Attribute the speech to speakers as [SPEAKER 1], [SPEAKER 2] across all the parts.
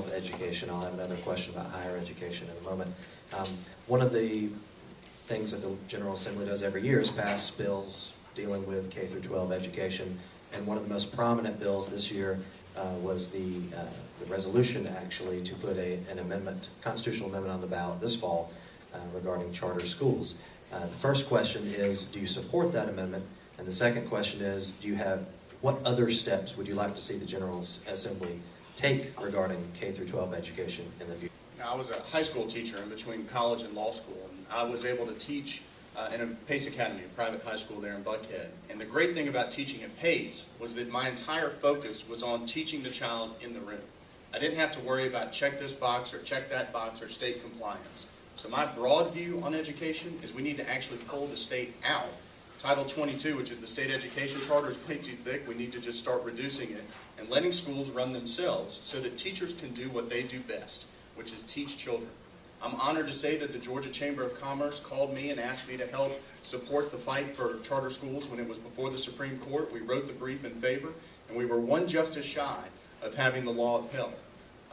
[SPEAKER 1] K-12 education. I'll have another question about higher education in a moment. One of the things that the General Assembly does every year is pass bills dealing with K through 12 education, and one of the most prominent bills this year was the resolution actually to put an amendment, constitutional amendment on the ballot this fall regarding charter schools. The first question is, do you support that amendment? And the second question is, what other steps would you like to see the General Assembly take regarding K through 12 education in the future?
[SPEAKER 2] Now, I was a high school teacher in between college and law school, and I was able to teach in a Pace Academy, a private high school there in Buckhead. And the great thing about teaching at Pace was that my entire focus was on teaching the child in the room. I didn't have to worry about check this box or check that box or state compliance. So my broad view on education is we need to actually pull the state out. Title 22, which is the state education charter, is way too thick. We need to just start reducing it and letting schools run themselves so that teachers can do what they do best, which is teach children. I'm honored to say that the Georgia Chamber of Commerce called me and asked me to help support the fight for charter schools when it was before the Supreme Court. We wrote the brief in favor, and we were one justice shy of having the law upheld.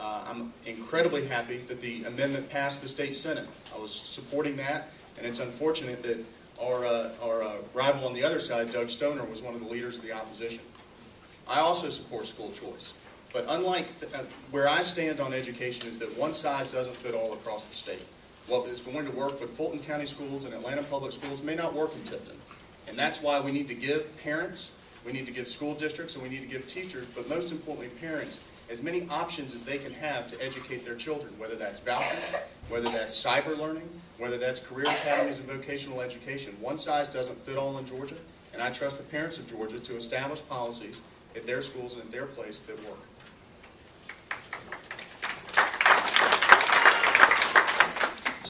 [SPEAKER 2] I'm incredibly happy that the amendment passed the state Senate. I was supporting that, and it's unfortunate that our rival on the other side, Doug Stoner, was one of the leaders of the opposition. I also support school choice. But unlike where I stand on education is that one size doesn't fit all across the state. What is going to work with Fulton County schools and Atlanta Public Schools may not work in Tipton. And that's why we need to give parents, we need to give school districts, and we need to give teachers, but most importantly parents, as many options as they can have to educate their children, whether that's vouchers, whether that's cyber learning, whether that's career academies and vocational education. One size doesn't fit all in Georgia, and I trust the parents of Georgia to establish policies at their schools and at their place that work.